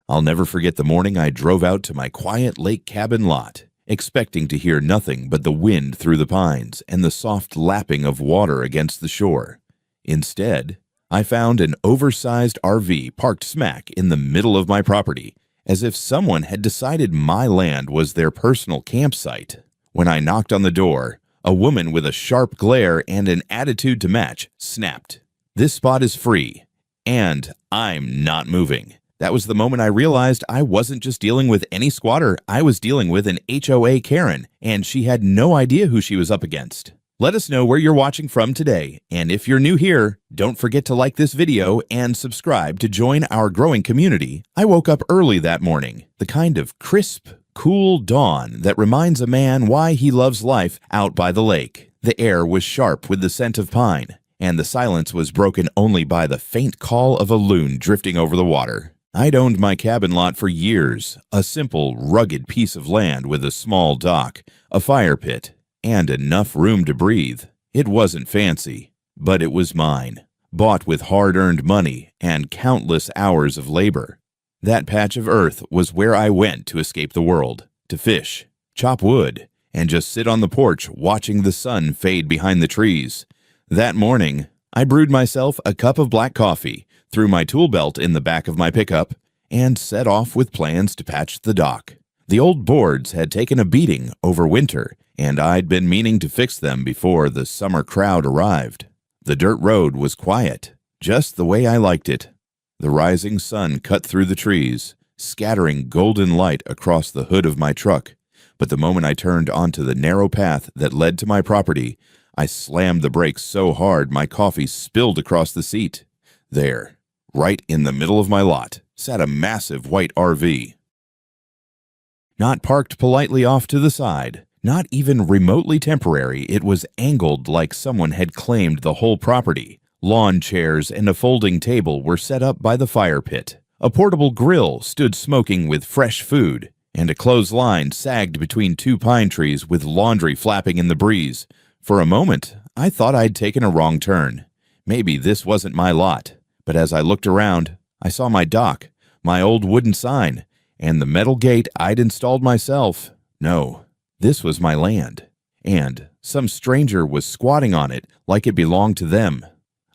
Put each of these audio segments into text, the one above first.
I'll never forget the morning I drove out to my quiet lake cabin lot, expecting to hear nothing but the wind through the pines and the soft lapping of water against the shore. Instead, I found an oversized RV parked smack in the middle of my property, as if someone had decided my land was their personal campsite. When I knocked on the door, a woman with a sharp glare and an attitude to match snapped, "This spot is free, and I'm not moving." That was the moment I realized I wasn't just dealing with any squatter, I was dealing with an HOA Karen, and she had no idea who she was up against. Let us know where you're watching from today, and if you're new here, don't forget to like this video and subscribe to join our growing community. I woke up early that morning, the kind of crisp, cool dawn that reminds a man why he loves life out by the lake. The air was sharp with the scent of pine, and the silence was broken only by the faint call of a loon drifting over the water. I'd owned my cabin lot for years, a simple, rugged piece of land with a small dock, a fire pit, and enough room to breathe. It wasn't fancy, but it was mine, bought with hard-earned money and countless hours of labor. That patch of earth was where I went to escape the world, to fish, chop wood, and just sit on the porch watching the sun fade behind the trees. That morning, I brewed myself a cup of black coffee, threw my tool belt in the back of my pickup, and set off with plans to patch the dock. The old boards had taken a beating over winter, and I'd been meaning to fix them before the summer crowd arrived. The dirt road was quiet, just the way I liked it. The rising sun cut through the trees, scattering golden light across the hood of my truck, but the moment I turned onto the narrow path that led to my property, I slammed the brakes so hard my coffee spilled across the seat. There, right in the middle of my lot, sat a massive white RV. Not parked politely off to the side, not even remotely temporary, it was angled like someone had claimed the whole property. Lawn chairs and a folding table were set up by the fire pit. A portable grill stood smoking with fresh food, and a clothesline sagged between two pine trees with laundry flapping in the breeze. For a moment, I thought I'd taken a wrong turn. Maybe this wasn't my lot. But as I looked around, I saw my dock, my old wooden sign, and the metal gate I'd installed myself. No, this was my land, and some stranger was squatting on it like it belonged to them.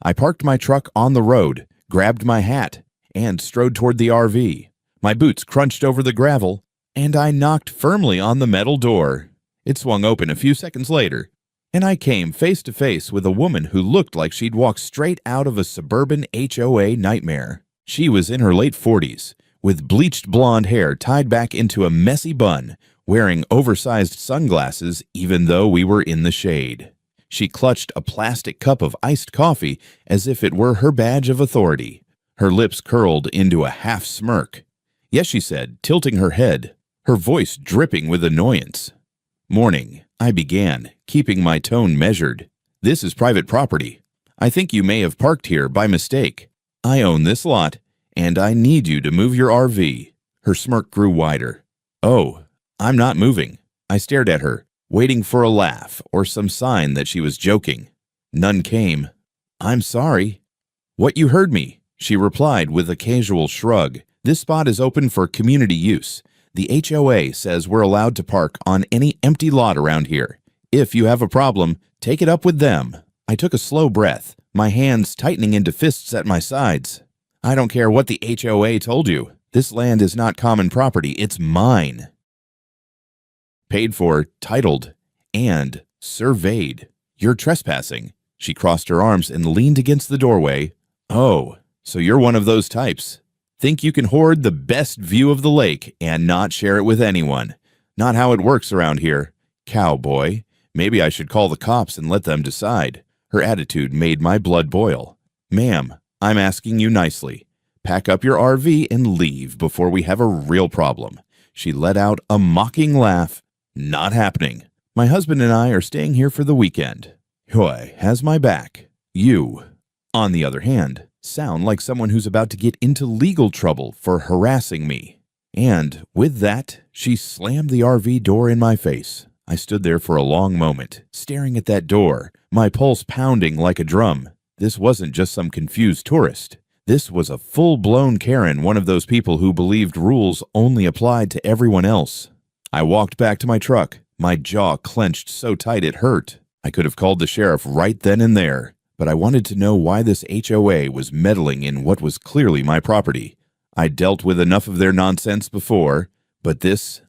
I parked my truck on the road, grabbed my hat, and strode toward the RV. My boots crunched over the gravel, and I knocked firmly on the metal door. It swung open a few seconds later, and I came face to face with a woman who looked like she'd walked straight out of a suburban HOA nightmare. She was in her late 40s, with bleached blonde hair tied back into a messy bun, wearing oversized sunglasses even though we were in the shade. She clutched a plastic cup of iced coffee as if it were her badge of authority. Her lips curled into a half smirk. "Yes," she said, tilting her head, her voice dripping with annoyance. "Morning," I began, keeping my tone measured. "This is private property. I think you may have parked here by mistake. I own this lot, and I need you to move your RV." Her smirk grew wider. "Oh, I'm not moving." I stared at her, waiting for a laugh or some sign that she was joking. None came. "I'm sorry." "What, you heard me," she replied with a casual shrug. "This spot is open for community use. The HOA says we're allowed to park on any empty lot around here. If you have a problem, take it up with them." I took a slow breath, my hands tightening into fists at my sides. "I don't care what the HOA told you. This land is not common property, it's mine. Paid for, titled, and surveyed. You're trespassing." She crossed her arms and leaned against the doorway. "Oh, so you're one of those types. Think you can hoard the best view of the lake and not share it with anyone. Not how it works around here. Cowboy. Maybe I should call the cops and let them decide." Her attitude made my blood boil. "Ma'am, I'm asking you nicely. Pack up your RV and leave before we have a real problem." She let out a mocking laugh. "Not happening. My husband and I are staying here for the weekend. HOA has my back. You, on the other hand, sound like someone who's about to get into legal trouble for harassing me." And with that, she slammed the RV door in my face. I stood there for a long moment, staring at that door, my pulse pounding like a drum. This wasn't just some confused tourist. This was a full-blown Karen, one of those people who believed rules only applied to everyone else. I walked back to my truck, my jaw clenched so tight it hurt. I could have called the sheriff right then and there, but I wanted to know why this HOA was meddling in what was clearly my property. I'd dealt with enough of their nonsense before, but this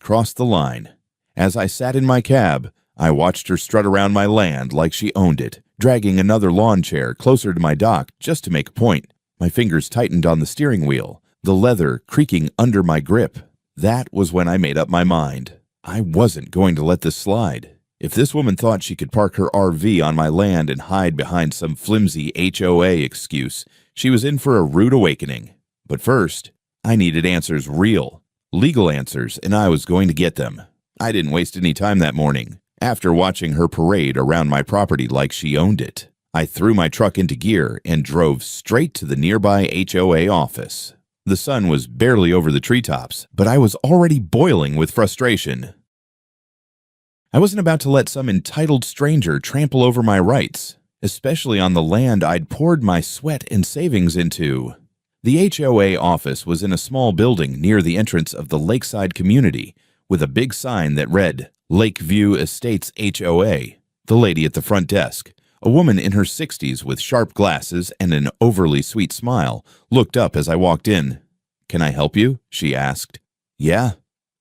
crossed the line. As I sat in my cab, I watched her strut around my land like she owned it, dragging another lawn chair closer to my dock just to make a point. My fingers tightened on the steering wheel, the leather creaking under my grip. That was when I made up my mind. I wasn't going to let this slide. If this woman thought she could park her RV on my land and hide behind some flimsy HOA excuse, she was in for a rude awakening. But first, I needed answers, real, legal answers, and I was going to get them. I didn't waste any time that morning. After watching her parade around my property like she owned it, I threw my truck into gear and drove straight to the nearby HOA office. The sun was barely over the treetops, but I was already boiling with frustration. I wasn't about to let some entitled stranger trample over my rights, especially on the land I'd poured my sweat and savings into. The HOA office was in a small building near the entrance of the lakeside community, with a big sign that read, Lakeview Estates HOA. The lady at the front desk, a woman in her 60s with sharp glasses and an overly sweet smile, looked up as I walked in. "Can I help you?" she asked. "Yeah,"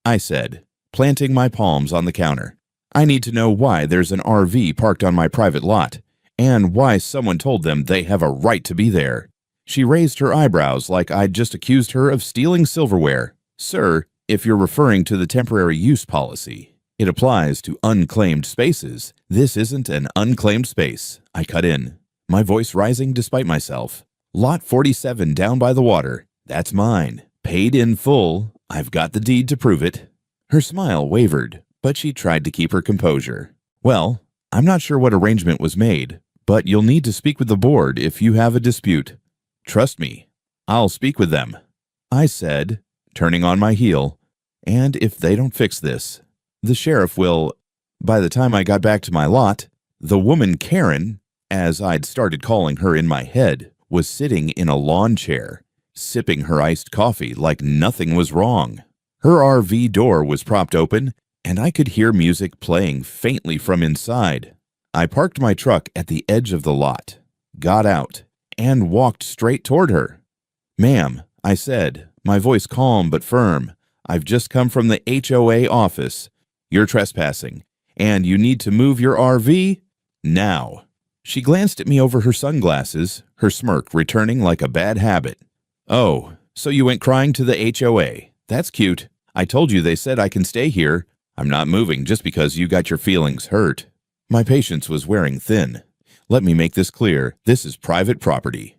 I said, planting my palms on the counter. "I need to know why there's an RV parked on my private lot, and why someone told them they have a right to be there." She raised her eyebrows like I'd just accused her of stealing silverware. "Sir, if you're referring to the temporary use policy, it applies to unclaimed spaces. This isn't an unclaimed space," I cut in, my voice rising despite myself. "Lot 47 down by the water. That's mine. Paid in full. I've got the deed to prove it." Her smile wavered, but she tried to keep her composure. "Well, I'm not sure what arrangement was made, but you'll need to speak with the board if you have a dispute. Trust me, I'll speak with them," I said, turning on my heel. "And if they don't fix this, the sheriff will—" By the time I got back to my lot, the woman Karen, as I'd started calling her in my head, was sitting in a lawn chair, sipping her iced coffee like nothing was wrong. Her RV door was propped open, and I could hear music playing faintly from inside. I parked my truck at the edge of the lot, got out, and walked straight toward her. "Ma'am," I said, my voice calm but firm, "I've just come from the HOA office. You're trespassing, and you need to move your RV now." She glanced at me over her sunglasses, her smirk returning like a bad habit. "Oh, so you went crying to the HOA. That's cute. I told you they said I can stay here. I'm not moving just because you got your feelings hurt." My patience was wearing thin. Let me make this clear. This is private property.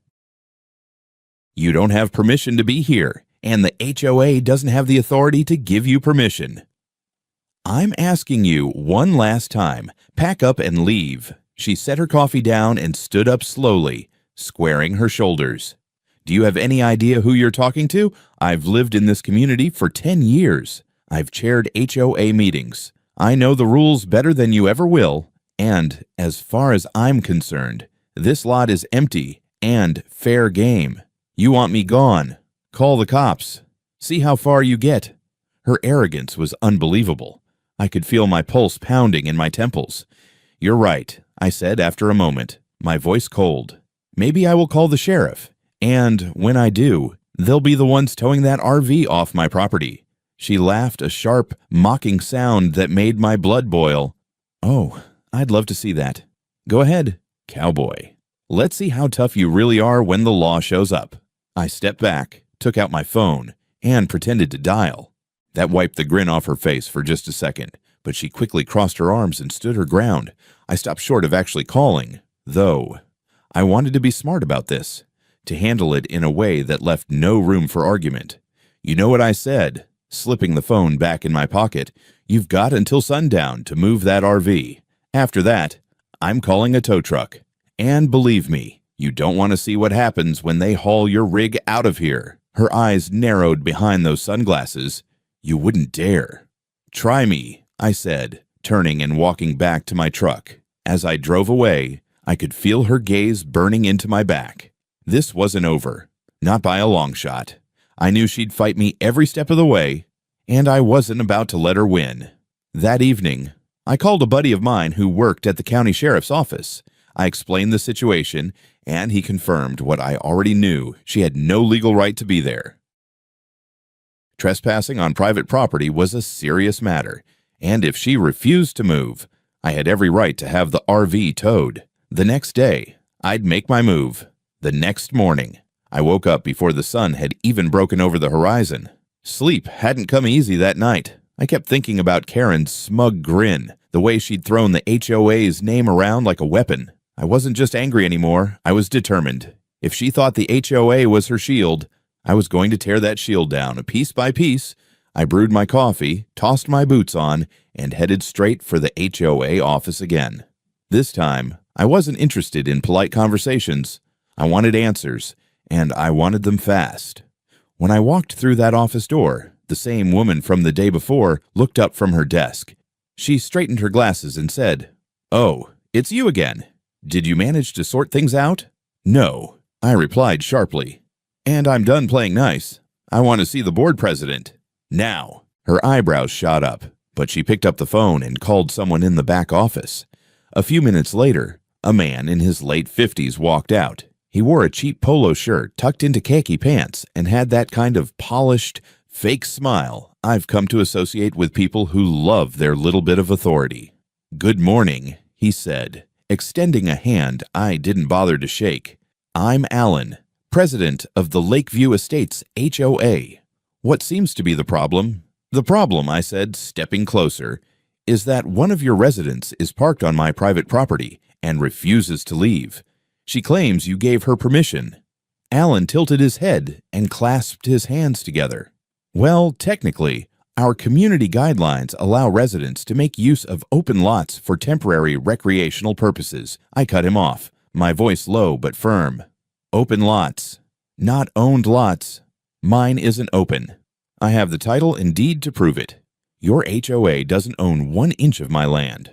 You don't have permission to be here, and the HOA doesn't have the authority to give you permission. I'm asking you one last time, pack up and leave. She set her coffee down and stood up slowly, squaring her shoulders. "Do you have any idea who you're talking to? I've lived in this community for 10 years. I've chaired HOA meetings. I know the rules better than you ever will. And as far as I'm concerned, this lot is empty and fair game. You want me gone? Call the cops. See how far you get." Her arrogance was unbelievable. I could feel my pulse pounding in my temples. "You're right," I said after a moment, my voice cold. "Maybe I will call the sheriff, and when I do, they'll be the ones towing that RV off my property." She laughed a sharp, mocking sound that made my blood boil. "Oh, I'd love to see that. Go ahead, cowboy. Let's see how tough you really are when the law shows up." I stepped back, took out my phone, and pretended to dial. That wiped the grin off her face for just a second, but she quickly crossed her arms and stood her ground. I stopped short of actually calling, though. I wanted to be smart about this, to handle it in a way that left no room for argument. "You know what I said," slipping the phone back in my pocket. "You've got until sundown to move that RV. After that, I'm calling a tow truck. And believe me, you don't want to see what happens when they haul your rig out of here." Her eyes narrowed behind those sunglasses. "You wouldn't dare." "Try me," I said, turning and walking back to my truck. As I drove away, I could feel her gaze burning into my back. This wasn't over. Not by a long shot. I knew she'd fight me every step of the way, and I wasn't about to let her win. That evening, I called a buddy of mine who worked at the county sheriff's office. I explained the situation, and he confirmed what I already knew: she had no legal right to be there. Trespassing on private property was a serious matter, and if she refused to move, I had every right to have the RV towed. The next day, I'd make my move. The next morning, I woke up before the sun had even broken over the horizon. Sleep hadn't come easy that night. I kept thinking about Karen's smug grin, the way she'd thrown the HOA's name around like a weapon. I wasn't just angry anymore, I was determined. If she thought the HOA was her shield, I was going to tear that shield down, piece by piece. I brewed my coffee, tossed my boots on, and headed straight for the HOA office again. This time, I wasn't interested in polite conversations. I wanted answers, and I wanted them fast. When I walked through that office door, the same woman from the day before looked up from her desk. She straightened her glasses and said, "Oh, it's you again. Did you manage to sort things out?" "No," I replied sharply. "And I'm done playing nice. I want to see the board president. Now." Her eyebrows shot up, but she picked up the phone and called someone in the back office. A few minutes later, a man in his late 50s walked out. He wore a cheap polo shirt tucked into khaki pants and had that kind of polished, fake smile I've come to associate with people who love their little bit of authority. "Good morning," he said, extending a hand I didn't bother to shake. "I'm Alan, president of the Lakeview Estates HOA. What seems to be the problem?" "The problem," I said, stepping closer, "is that one of your residents is parked on my private property and refuses to leave. She claims you gave her permission." Alan tilted his head and clasped his hands together. "Well, technically, our community guidelines allow residents to make use of open lots for temporary recreational purposes." I cut him off, my voice low but firm. "Open lots, not owned lots. Mine isn't open. I have the title and deed to prove it. Your HOA doesn't own 1 inch of my land.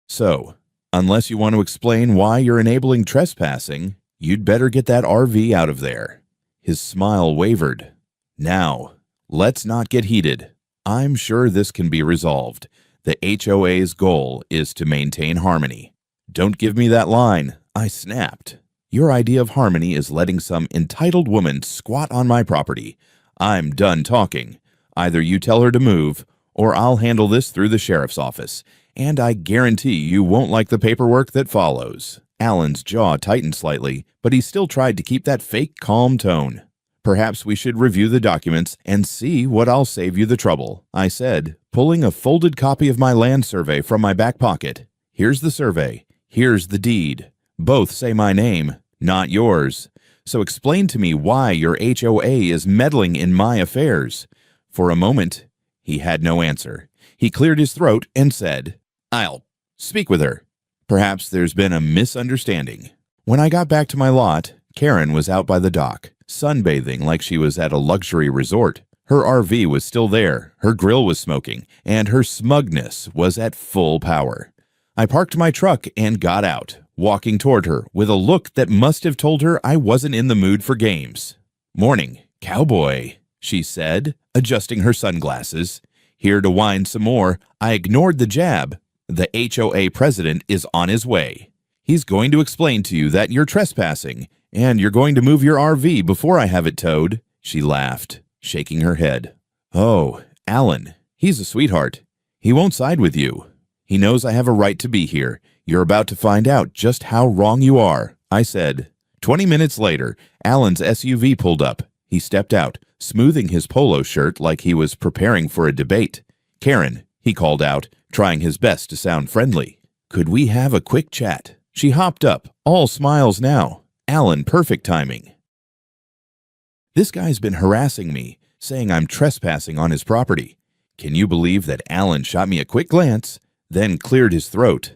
So, unless you want to explain why you're enabling trespassing, you'd better get that RV out of there." His smile wavered. "Now, let's not get heated. I'm sure this can be resolved. The HOA's goal is to maintain harmony." "Don't give me that line," I snapped. "Your idea of harmony is letting some entitled woman squat on my property. I'm done talking. Either you tell her to move, or I'll handle this through the sheriff's office, and I guarantee you won't like the paperwork that follows." Alan's jaw tightened slightly, but he still tried to keep that fake calm tone. "Perhaps we should review the documents and see what I'll save you the trouble," I said, pulling a folded copy of my land survey from my back pocket. "Here's the survey. Here's the deed. Both say my name, not yours. So explain to me why your HOA is meddling in my affairs." For a moment, he had no answer. He cleared his throat and said, "I'll speak with her. Perhaps there's been a misunderstanding." When I got back to my lot, Karen was out by the dock, sunbathing like she was at a luxury resort. Her RV was still there, her grill was smoking, and her smugness was at full power. I parked my truck and got out, walking toward her with a look that must have told her I wasn't in the mood for games. "Morning, cowboy," she said, adjusting her sunglasses. Here to whine some more, I ignored the jab. "The HOA president is on his way. He's going to explain to you that you're trespassing, and you're going to move your RV before I have it towed." She laughed, shaking her head. "Oh, Alan, he's a sweetheart. He won't side with you. He knows I have a right to be here. You're about to find out just how wrong you are," I said. 20 minutes later, Alan's SUV pulled up. He stepped out, smoothing his polo shirt like he was preparing for a debate. "Karen," he called out, trying his best to sound friendly. "Could we have a quick chat?" She hopped up, all smiles now. Alan, perfect timing. This guy's been harassing me, saying I'm trespassing on his property. Can you believe that Alan shot me a quick glance, then cleared his throat?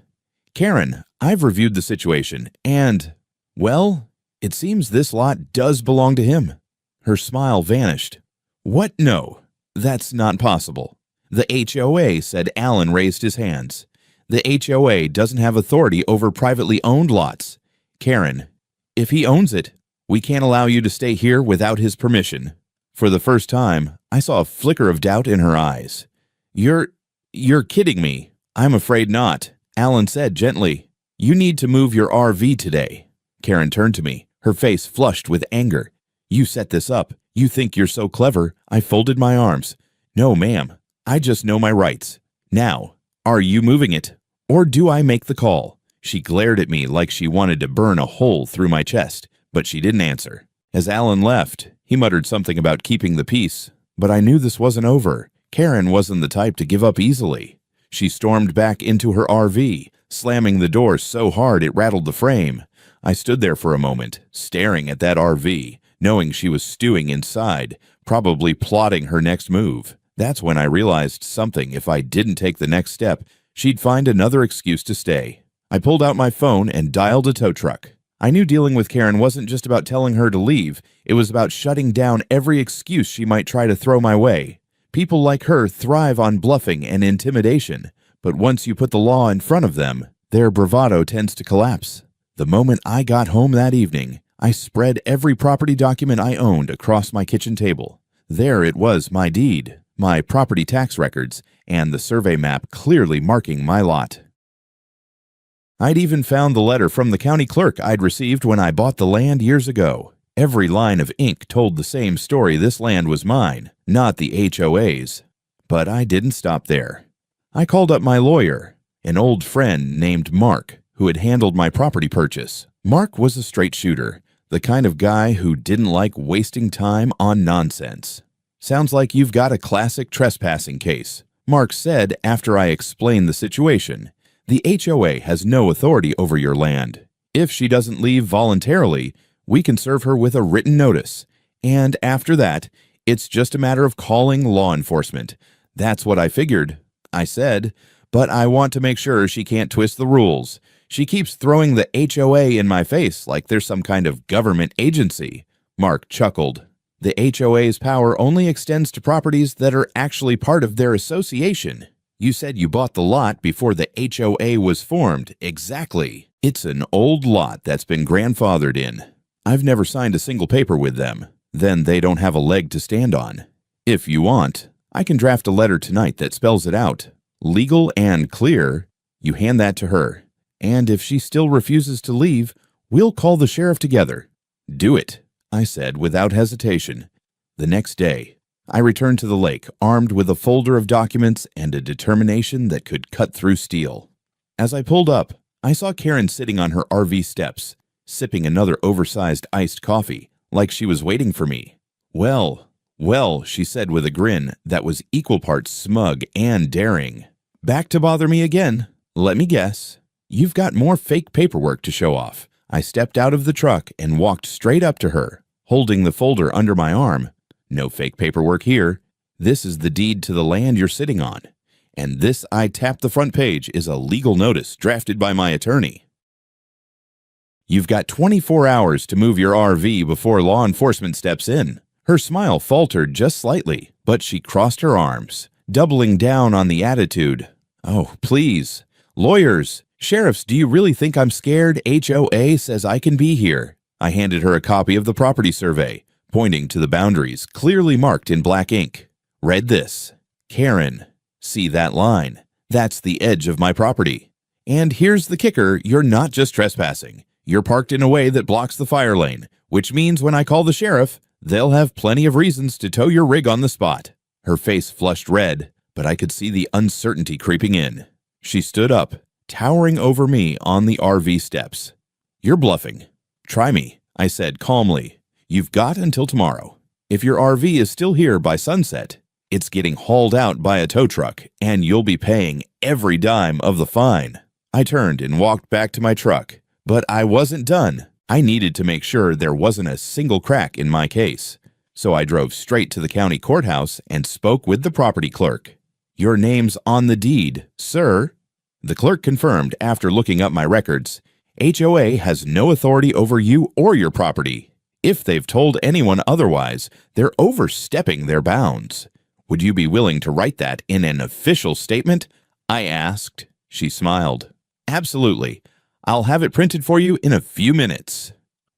"Karen, I've reviewed the situation, and, well, it seems this lot does belong to him." Her smile vanished. "What? No, that's not possible." "The HOA," said Alan, raised his hands. "The HOA doesn't have authority over privately owned lots. Karen, if he owns it, We can't allow you to stay here without his permission." For the first time, I saw a flicker of doubt in her eyes. You're kidding me." "I'm afraid not," Alan said gently. "You need to move your RV today." Karen turned to me, her face flushed with anger. "You set this up. You think you're so clever." I folded my arms. "No, ma'am. I just know my rights. Now, are you moving it? Or do I make the call?" She glared at me like she wanted to burn a hole through my chest, but she didn't answer. As Alan left, he muttered something about keeping the peace, but I knew this wasn't over. Karen wasn't the type to give up easily. She stormed back into her RV, slamming the door so hard it rattled the frame. I stood there for a moment, staring at that RV, knowing she was stewing inside, probably plotting her next move. That's when I realized something. If I didn't take the next step, she'd find another excuse to stay. I pulled out my phone and dialed a tow truck. I knew dealing with Karen wasn't just about telling her to leave. It was about shutting down every excuse she might try to throw my way. People like her thrive on bluffing and intimidation, but once you put the law in front of them, their bravado tends to collapse. The moment I got home that evening, I spread every property document I owned across my kitchen table. There it was, my deed, my property tax records, and the survey map clearly marking my lot. I'd even found the letter from the county clerk I'd received when I bought the land years ago. Every line of ink told the same story. This land was mine, not the HOA's. But I didn't stop there. I called up my lawyer, an old friend named Mark, who had handled my property purchase. Mark was a straight shooter, the kind of guy who didn't like wasting time on nonsense. "Sounds like you've got a classic trespassing case," Mark said after I explained the situation. "The HOA has no authority over your land. If she doesn't leave voluntarily, we can serve her with a written notice. And after that, it's just a matter of calling law enforcement." "That's what I figured," I said, "but I want to make sure she can't twist the rules. She keeps throwing the HOA in my face like there's some kind of government agency." Mark chuckled. "The HOA's power only extends to properties that are actually part of their association. You said you bought the lot before the HOA was formed." "Exactly. It's an old lot that's been grandfathered in. I've never signed a single paper with them. Then they don't have a leg to stand on. If you want, I can draft a letter tonight that spells it out. Legal and clear." You hand that to her. "And if she still refuses to leave, we'll call the sheriff together." "Do it," I said without hesitation. The next day, I returned to the lake, armed with a folder of documents and a determination that could cut through steel. As I pulled up, I saw Karen sitting on her RV steps, sipping another oversized iced coffee, like she was waiting for me. Well, she said with a grin that was equal parts smug and daring. "Back to bother me again? Let me guess. You've got more fake paperwork to show off." I stepped out of the truck and walked straight up to her, holding the folder under my arm. "No fake paperwork here. This is the deed to the land you're sitting on. And this," I tapped the front page, "is a legal notice drafted by my attorney. You've got 24 hours to move your RV before law enforcement steps in." Her smile faltered just slightly, but she crossed her arms, doubling down on the attitude. "Oh, please. Lawyers, sheriffs, do you really think I'm scared? HOA says I can be here." I handed her a copy of the property survey, pointing to the boundaries, clearly marked in black ink. "Read this. Karen, see that line? That's the edge of my property. And here's the kicker, you're not just trespassing. You're parked in a way that blocks the fire lane, which means when I call the sheriff, they'll have plenty of reasons to tow your rig on the spot." Her face flushed red, but I could see the uncertainty creeping in. She stood up, towering over me on the RV steps. "You're bluffing. Try me," I said calmly. "You've got until tomorrow. If your RV is still here by sunset, it's getting hauled out by a tow truck, and you'll be paying every dime of the fine." I turned and walked back to my truck, but I wasn't done. I needed to make sure there wasn't a single crack in my case. So I drove straight to the county courthouse and spoke with the property clerk. "Your name's on the deed, sir." The clerk confirmed after looking up my records. "HOA has no authority over you or your property. If they've told anyone otherwise, they're overstepping their bounds. Would you be willing to write that in an official statement?" I asked. She smiled. "Absolutely. I'll have it printed for you in a few minutes."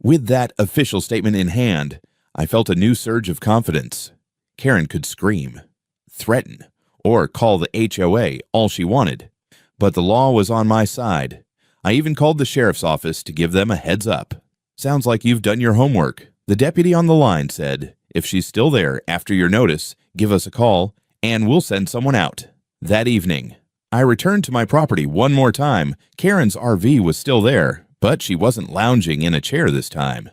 With that official statement in hand, I felt a new surge of confidence. Karen could scream, threaten, or call the HOA all she wanted, but the law was on my side. I even called the sheriff's office to give them a heads up. "Sounds like you've done your homework," the deputy on the line said. "If she's still there after your notice, give us a call, and we'll send someone out." That evening, I returned to my property one more time. Karen's RV was still there, but she wasn't lounging in a chair this time.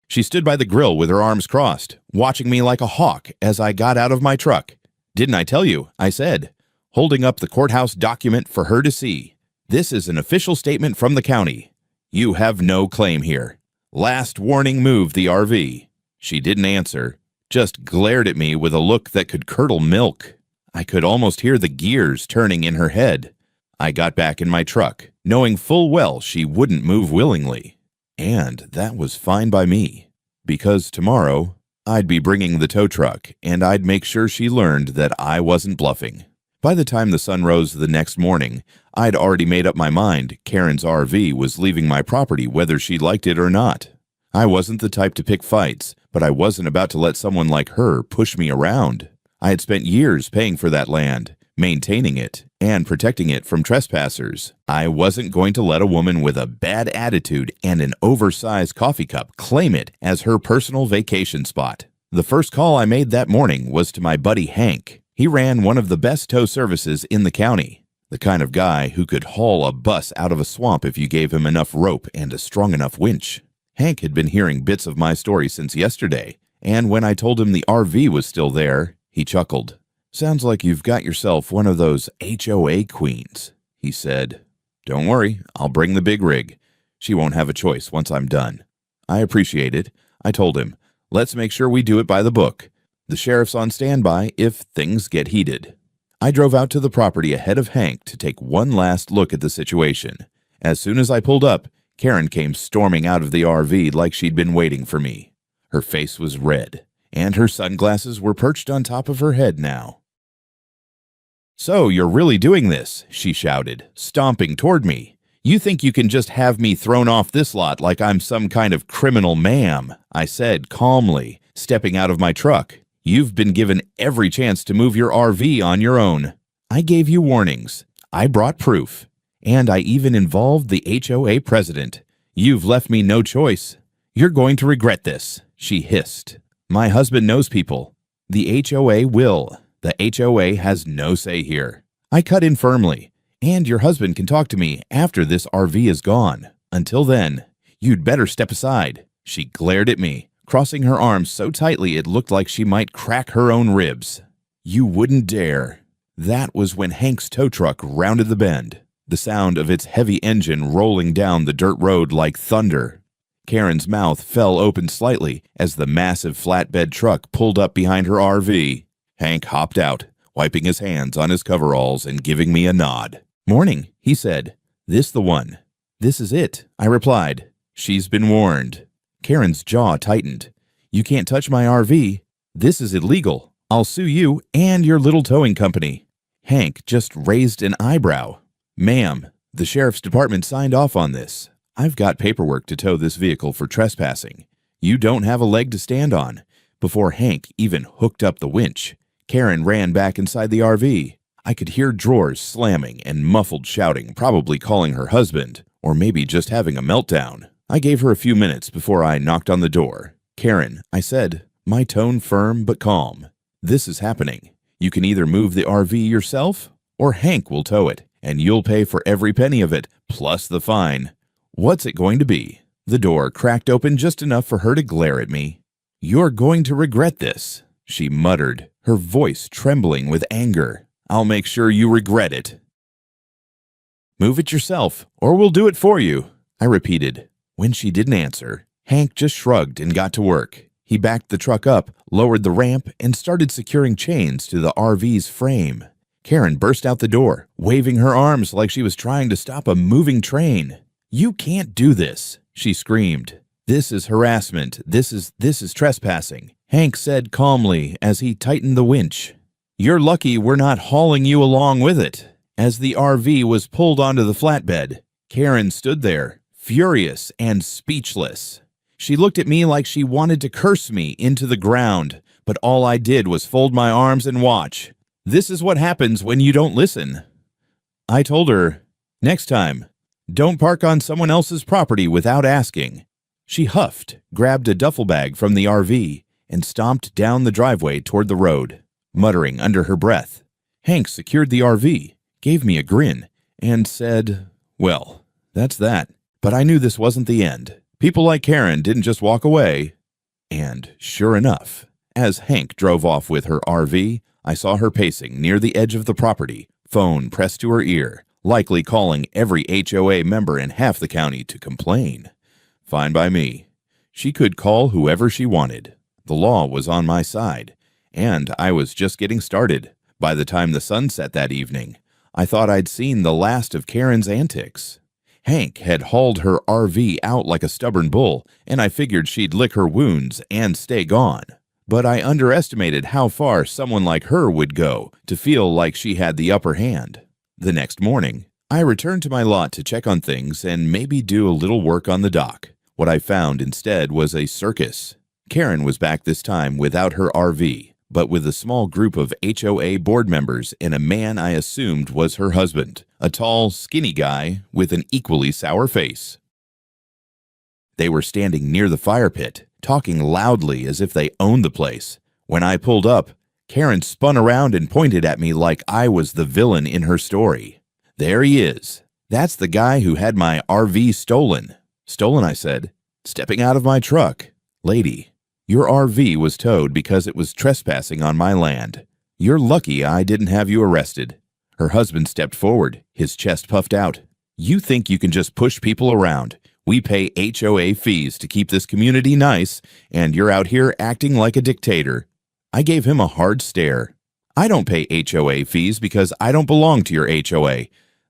She stood by the grill with her arms crossed, watching me like a hawk as I got out of my truck. "Didn't I tell you?" I said, holding up the courthouse document for her to see. "This is an official statement from the county. You have no claim here. Last warning, move the RV." She didn't answer, just glared at me with a look that could curdle milk. I could almost hear the gears turning in her head. I got back in my truck, knowing full well she wouldn't move willingly. And that was fine by me, because tomorrow I'd be bringing the tow truck, and I'd make sure she learned that I wasn't bluffing. By the time the sun rose the next morning, I'd already made up my mind Karen's RV was leaving my property whether she liked it or not. I wasn't the type to pick fights, but I wasn't about to let someone like her push me around. I had spent years paying for that land, maintaining it, and protecting it from trespassers. I wasn't going to let a woman with a bad attitude and an oversized coffee cup claim it as her personal vacation spot. The first call I made that morning was to my buddy Hank. He ran one of the best tow services in the county, the kind of guy who could haul a bus out of a swamp if you gave him enough rope and a strong enough winch. Hank had been hearing bits of my story since yesterday, and when I told him the RV was still there, he chuckled. "Sounds like you've got yourself one of those HOA queens," he said. "Don't worry, I'll bring the big rig. She won't have a choice once I'm done." I appreciate it. I told him, "Let's make sure we do it by the book. The sheriff's on standby if things get heated." I drove out to the property ahead of Hank to take one last look at the situation. As soon as I pulled up, Karen came storming out of the RV like she'd been waiting for me. Her face was red, and her sunglasses were perched on top of her head now. "So you're really doing this," she shouted, stomping toward me. "You think you can just have me thrown off this lot like I'm some kind of criminal, ma'am?" I said calmly, stepping out of my truck. "You've been given every chance to move your RV on your own. I gave you warnings. I brought proof. And I even involved the HOA president. You've left me no choice. You're going to regret this," she hissed. "My husband knows people. The HOA will. The HOA has no say here." I cut in firmly. "And your husband can talk to me after this RV is gone. Until then, you'd better step aside." She glared at me, crossing her arms so tightly it looked like she might crack her own ribs. "You wouldn't dare." That was when Hank's tow truck rounded the bend, the sound of its heavy engine rolling down the dirt road like thunder. Karen's mouth fell open slightly as the massive flatbed truck pulled up behind her RV. Hank hopped out, wiping his hands on his coveralls and giving me a nod. "Morning," he said. "This the one?" "This is it," I replied. "She's been warned." Karen's jaw tightened. "You can't touch my RV. This is illegal. I'll sue you and your little towing company." Hank just raised an eyebrow. "Ma'am, the sheriff's department signed off on this. I've got paperwork to tow this vehicle for trespassing. You don't have a leg to stand on." Before Hank even hooked up the winch, Karen ran back inside the RV. I could hear drawers slamming and muffled shouting, probably calling her husband, or maybe just having a meltdown. I gave her a few minutes before I knocked on the door. "Karen," I said, my tone firm but calm. "This is happening. You can either move the RV yourself, or Hank will tow it, and you'll pay for every penny of it, plus the fine. What's it going to be?" The door cracked open just enough for her to glare at me. "You're going to regret this," she muttered, her voice trembling with anger. "I'll make sure you regret it." "Move it yourself, or we'll do it for you," I repeated. When she didn't answer, Hank just shrugged and got to work. He backed the truck up, lowered the ramp, and started securing chains to the RV's frame. Karen burst out the door, waving her arms like she was trying to stop a moving train. "You can't do this," she screamed. "This is harassment. This is trespassing," Hank said calmly as he tightened the winch. "You're lucky we're not hauling you along with it." As the RV was pulled onto the flatbed, Karen stood there, furious and speechless. She looked at me like she wanted to curse me into the ground, but all I did was fold my arms and watch. This is what happens when you don't listen. I told her, "Next time, don't park on someone else's property without asking." She huffed, grabbed a duffel bag from the RV, and stomped down the driveway toward the road, muttering under her breath. Hank secured the RV, gave me a grin, and said, "Well, that's that." But I knew this wasn't the end. People like Karen didn't just walk away. And sure enough, as Hank drove off with her RV, I saw her pacing near the edge of the property, phone pressed to her ear, likely calling every HOA member in half the county to complain. Fine by me. She could call whoever she wanted. The law was on my side, and I was just getting started. By the time the sun set that evening, I thought I'd seen the last of Karen's antics. Hank had hauled her RV out like a stubborn bull, and I figured she'd lick her wounds and stay gone. But I underestimated how far someone like her would go to feel like she had the upper hand. The next morning, I returned to my lot to check on things and maybe do a little work on the dock. What I found instead was a circus. Karen was back this time without her RV, but with a small group of HOA board members and a man I assumed was her husband, a tall, skinny guy with an equally sour face. They were standing near the fire pit, talking loudly as if they owned the place. When I pulled up, Karen spun around and pointed at me like I was the villain in her story. "There he is. That's the guy who had my RV stolen." "Stolen," I said, stepping out of my truck. "Lady, your RV was towed because it was trespassing on my land. You're lucky I didn't have you arrested." Her husband stepped forward, his chest puffed out. "You think you can just push people around? We pay HOA fees to keep this community nice, and you're out here acting like a dictator." I gave him a hard stare. "I don't pay HOA fees because I don't belong to your HOA.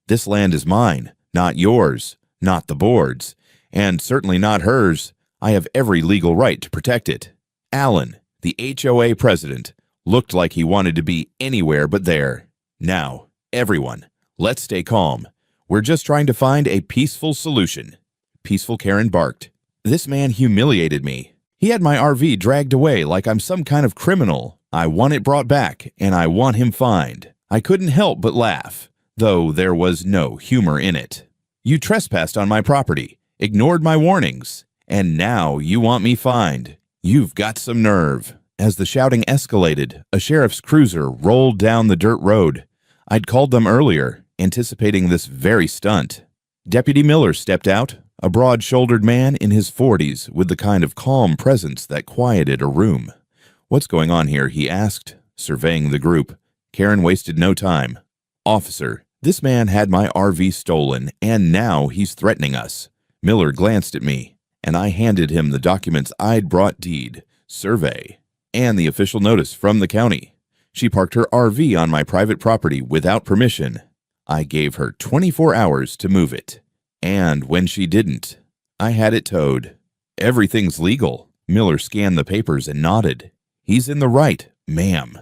This land is mine, not yours, not the board's, and certainly not hers. I have every legal right to protect it." Alan, the HOA president, looked like he wanted to be anywhere but there. "Now, everyone, let's stay calm. We're just trying to find a peaceful solution." Peaceful, Karen barked. "This man humiliated me. He had my RV dragged away like I'm some kind of criminal. I want it brought back, and I want him fined." I couldn't help but laugh, though there was no humor in it. "You trespassed on my property, ignored my warnings, and now you want me fined. You've got some nerve." As the shouting escalated, a sheriff's cruiser rolled down the dirt road. I'd called them earlier, anticipating this very stunt. Deputy Miller stepped out, a broad-shouldered man in his 40s with the kind of calm presence that quieted a room. "What's going on here?" he asked, surveying the group. Karen wasted no time. "Officer, this man had my RV stolen, and now he's threatening us." Miller glanced at me, and I handed him the documents I'd brought: deed, survey, and the official notice from the county. She parked her RV on my private property without permission. I gave her 24 hours to move it. And when she didn't, I had it towed. "Everything's legal." Miller scanned the papers and nodded. "He's in the right, ma'am."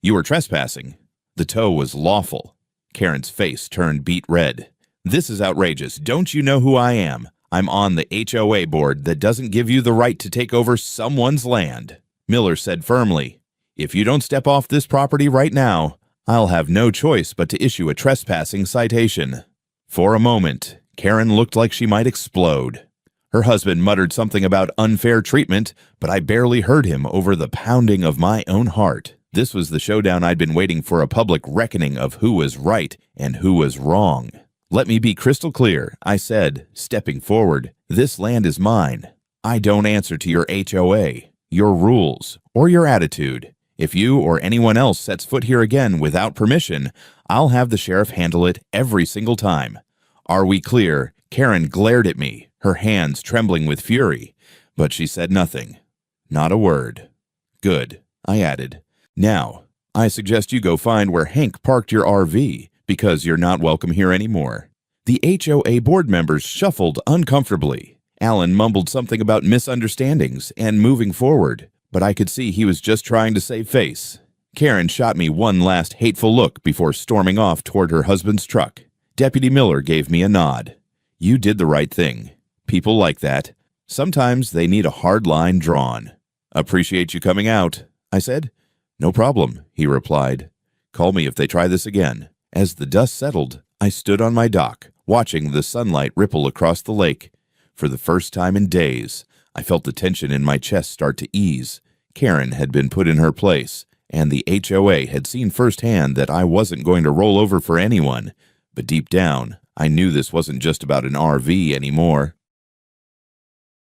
"You were trespassing. The tow was lawful." Karen's face turned beet red. "This is outrageous. Don't you know who I am? I'm on the HOA board that doesn't give you the right to take over someone's land." Miller said firmly, "If you don't step off this property right now, I'll have no choice but to issue a trespassing citation." For a moment, Karen looked like she might explode. Her husband muttered something about unfair treatment, but I barely heard him over the pounding of my own heart. This was the showdown I'd been waiting for, a public reckoning of who was right and who was wrong. "Let me be crystal clear," I said, stepping forward. "This land is mine. I don't answer to your HOA, your rules, or your attitude. If you or anyone else sets foot here again without permission, I'll have the sheriff handle it every single time. Are we clear?" Karen glared at me, her hands trembling with fury, but she said nothing. Not a word. "Good," I added. "Now, I suggest you go find where Hank parked your RV, because you're not welcome here anymore." The HOA board members shuffled uncomfortably. Alan mumbled something about misunderstandings and moving forward, but I could see he was just trying to save face. Karen shot me one last hateful look before storming off toward her husband's truck. Deputy Miller gave me a nod. You did the right thing. People like that. Sometimes they need a hard line drawn. Appreciate you coming out, I said. No problem, he replied. Call me if they try this again. As the dust settled, I stood on my dock, watching the sunlight ripple across the lake. For the first time in days, I felt the tension in my chest start to ease. Karen had been put in her place, and the HOA had seen firsthand that I wasn't going to roll over for anyone. But deep down, I knew this wasn't just about an RV anymore.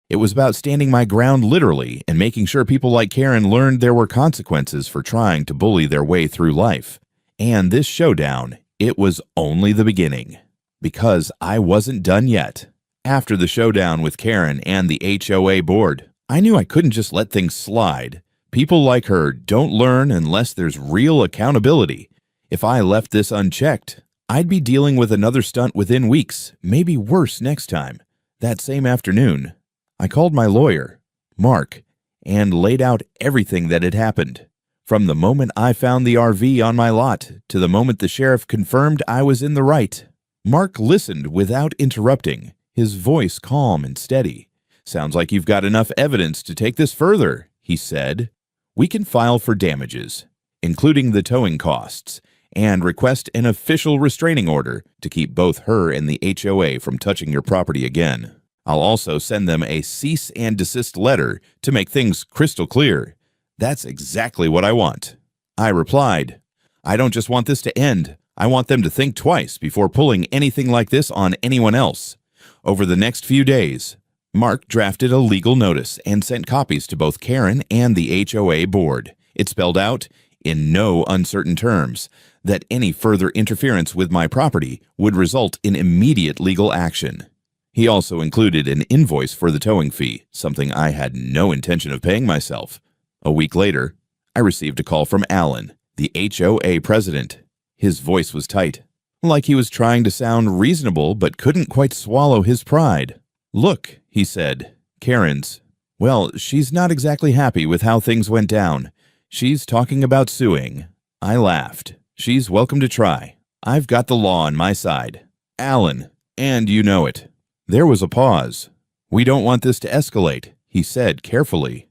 It was about standing my ground literally and making sure people like Karen learned there were consequences for trying to bully their way through life. And this showdown, it was only the beginning. Because I wasn't done yet. After the showdown with Karen and the HOA board, I knew I couldn't just let things slide. People like her don't learn unless there's real accountability. If I left this unchecked, I'd be dealing with another stunt within weeks, maybe worse next time. That same afternoon, I called my lawyer, Mark, and laid out everything that had happened. From the moment I found the RV on my lot to the moment the sheriff confirmed I was in the right. Mark listened without interrupting, his voice calm and steady. Sounds like you've got enough evidence to take this further, he said. We can file for damages, including the towing costs, and request an official restraining order to keep both her and the HOA from touching your property again. I'll also send them a cease and desist letter to make things crystal clear. That's exactly what I want. I replied, I don't just want this to end. I want them to think twice before pulling anything like this on anyone else. Over the next few days, Mark drafted a legal notice and sent copies to both Karen and the HOA board. It spelled out, in no uncertain terms, that any further interference with my property would result in immediate legal action. He also included an invoice for the towing fee, something I had no intention of paying myself. A week later, I received a call from Alan, the HOA president. His voice was tight, like he was trying to sound reasonable but couldn't quite swallow his pride. Look, he said, Karen's. Well, she's not exactly happy with how things went down. She's talking about suing. I laughed. She's welcome to try. I've got the law on my side. Alan, and you know it. There was a pause. We don't want this to escalate, he said carefully.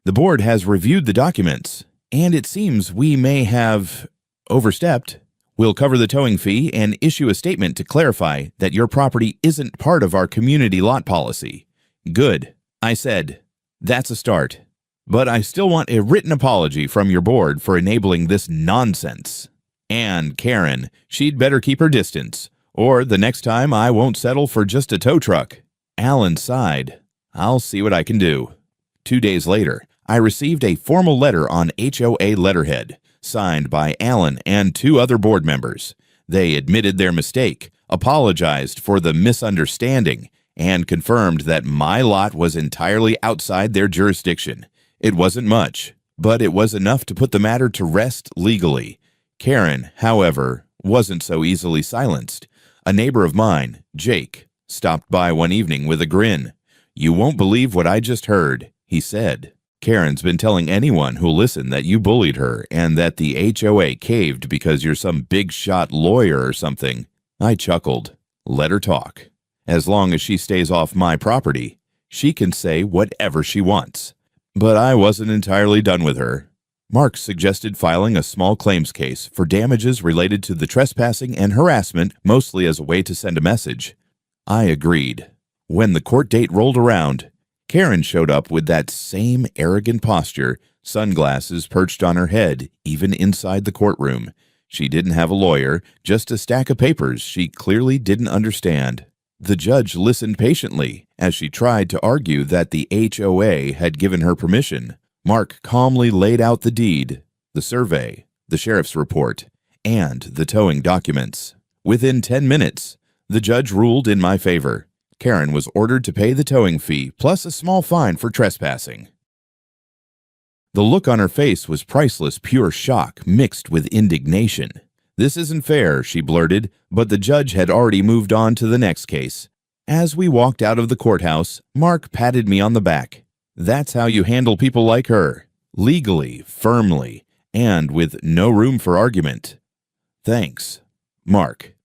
The board has reviewed the documents, and it seems we may have overstepped. We'll cover the towing fee and issue a statement to clarify that your property isn't part of our community lot policy. Good, I said. That's a start. But I still want a written apology from your board for enabling this nonsense. And Karen, she'd better keep her distance, or the next time I won't settle for just a tow truck. Alan sighed. I'll see what I can do. 2 days later, I received a formal letter on HOA letterhead, signed by Alan and 2 other board members. They admitted their mistake, apologized for the misunderstanding, and confirmed that my lot was entirely outside their jurisdiction. It wasn't much, but it was enough to put the matter to rest legally. Karen, however, wasn't so easily silenced. A neighbor of mine, Jake, stopped by one evening with a grin. You won't believe what I just heard, he said. Karen's been telling anyone who'll listen that you bullied her and that the HOA caved because you're some big-shot lawyer or something. I chuckled. Let her talk. As long as she stays off my property, she can say whatever she wants. But I wasn't entirely done with her. Mark suggested filing a small claims case for damages related to the trespassing and harassment, mostly as a way to send a message. I agreed. When the court date rolled around, Karen showed up with that same arrogant posture, sunglasses perched on her head, even inside the courtroom. She didn't have a lawyer, just a stack of papers she clearly didn't understand. The judge listened patiently as she tried to argue that the HOA had given her permission. Mark calmly laid out the deed, the survey, the sheriff's report, and the towing documents. Within 10 minutes, the judge ruled in my favor. Karen was ordered to pay the towing fee plus a small fine for trespassing. The look on her face was priceless, pure shock mixed with indignation. This isn't fair, she blurted, but the judge had already moved on to the next case. As we walked out of the courthouse, Mark patted me on the back. That's how you handle people like her. Legally, firmly, and with no room for argument. Thanks, Mark.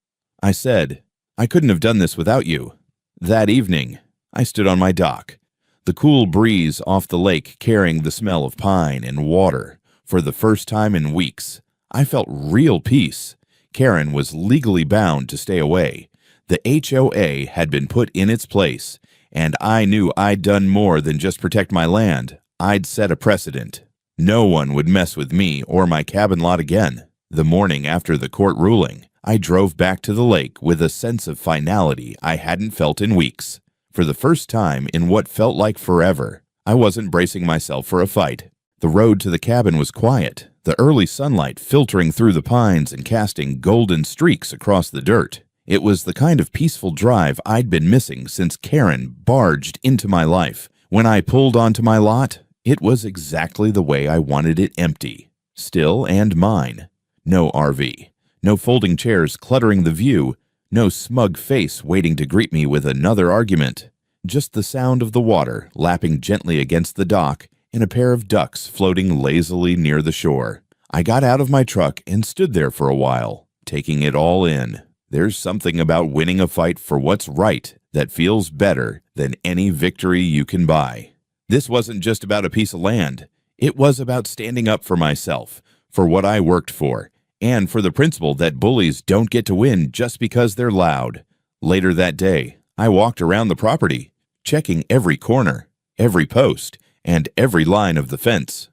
I said, I couldn't have done this without you." That evening, I stood on my dock, the cool breeze off the lake carrying the smell of pine and water. For the first time in weeks, I felt real peace. Karen was legally bound to stay away. The HOA had been put in its place, and I knew I'd done more than just protect my land. I'd set a precedent. No one would mess with me or my cabin lot again. The morning after the court ruling, I drove back to the lake with a sense of finality I hadn't felt in weeks. For the first time in what felt like forever, I wasn't bracing myself for a fight. The road to the cabin was quiet, the early sunlight filtering through the pines and casting golden streaks across the dirt. It was the kind of peaceful drive I'd been missing since Karen barged into my life. When I pulled onto my lot, it was exactly the way I wanted it, empty, still and mine. No RV, no folding chairs cluttering the view, no smug face waiting to greet me with another argument. Just the sound of the water lapping gently against the dock and a pair of ducks floating lazily near the shore. I got out of my truck and stood there for a while, taking it all in. There's something about winning a fight for what's right that feels better than any victory you can buy. This wasn't just about a piece of land. It was about standing up for myself, for what I worked for, and for the principle that bullies don't get to win just because they're loud. Later that day, I walked around the property, checking every corner, every post, and every line of the fence.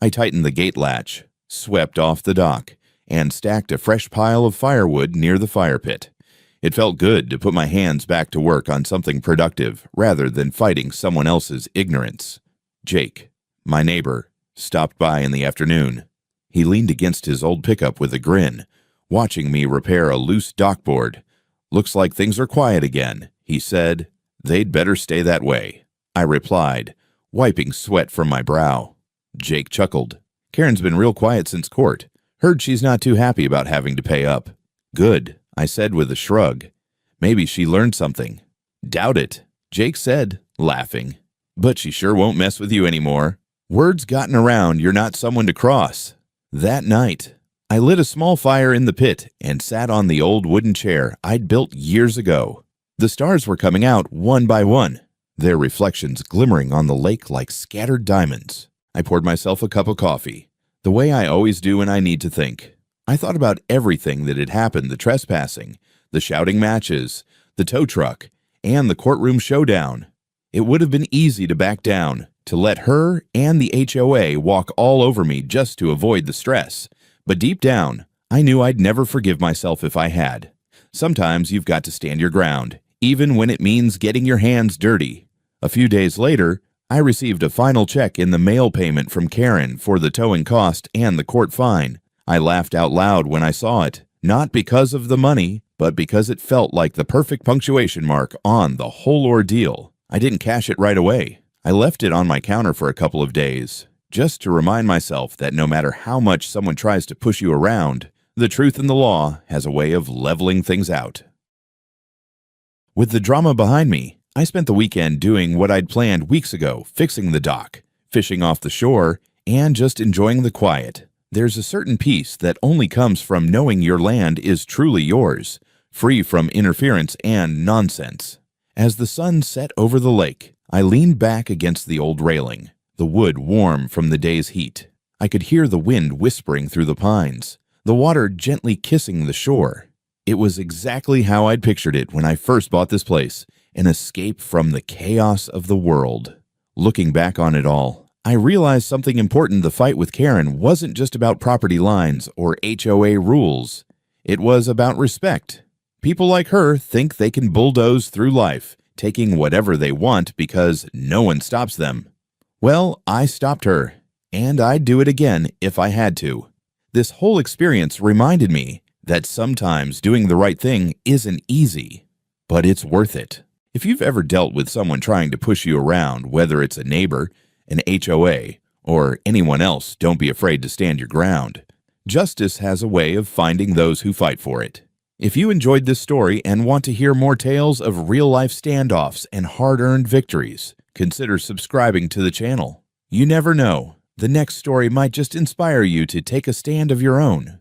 I tightened the gate latch, swept off the dock, and stacked a fresh pile of firewood near the fire pit. It felt good to put my hands back to work on something productive rather than fighting someone else's ignorance. Jake, my neighbor, stopped by in the afternoon. He leaned against his old pickup with a grin, watching me repair a loose dockboard. "Looks like things are quiet again," he said. "They'd better stay that way," I replied, wiping sweat from my brow. Jake chuckled. "Karen's been real quiet since court. Heard she's not too happy about having to pay up." "Good," I said with a shrug. "Maybe she learned something." "Doubt it," Jake said, laughing. "But she sure won't mess with you anymore. Word's gotten around you're not someone to cross." That night, I lit a small fire in the pit and sat on the old wooden chair I'd built years ago. The stars were coming out one by one, their reflections glimmering on the lake like scattered diamonds. I poured myself a cup of coffee, the way I always do when I need to think. I thought about everything that had happened, the trespassing, the shouting matches, the tow truck, and the courtroom showdown. It would have been easy to back down, to let her and the HOA walk all over me just to avoid the stress. But deep down, I knew I'd never forgive myself if I had. Sometimes you've got to stand your ground, even when it means getting your hands dirty. A few days later, I received a final check in the mail payment from Karen for the towing cost and the court fine. I laughed out loud when I saw it, not because of the money, but because it felt like the perfect punctuation mark on the whole ordeal. I didn't cash it right away. I left it on my counter for a couple of days, just to remind myself that no matter how much someone tries to push you around, the truth in the law has a way of leveling things out. With the drama behind me, I spent the weekend doing what I'd planned weeks ago, fixing the dock, fishing off the shore, and just enjoying the quiet. There's a certain peace that only comes from knowing your land is truly yours, free from interference and nonsense. As the sun set over the lake, I leaned back against the old railing, the wood warm from the day's heat. I could hear the wind whispering through the pines, the water gently kissing the shore. It was exactly how I'd pictured it when I first bought this place, an escape from the chaos of the world. Looking back on it all, I realized something important. The fight with Karen wasn't just about property lines or HOA rules. It was about respect. People like her think they can bulldoze through life, taking whatever they want because no one stops them. Well, I stopped her, and I'd do it again if I had to. This whole experience reminded me that sometimes doing the right thing isn't easy, but it's worth it. If you've ever dealt with someone trying to push you around, whether it's a neighbor, an HOA, or anyone else, don't be afraid to stand your ground. Justice has a way of finding those who fight for it. If you enjoyed this story and want to hear more tales of real-life standoffs and hard-earned victories, consider subscribing to the channel. You never know, the next story might just inspire you to take a stand of your own.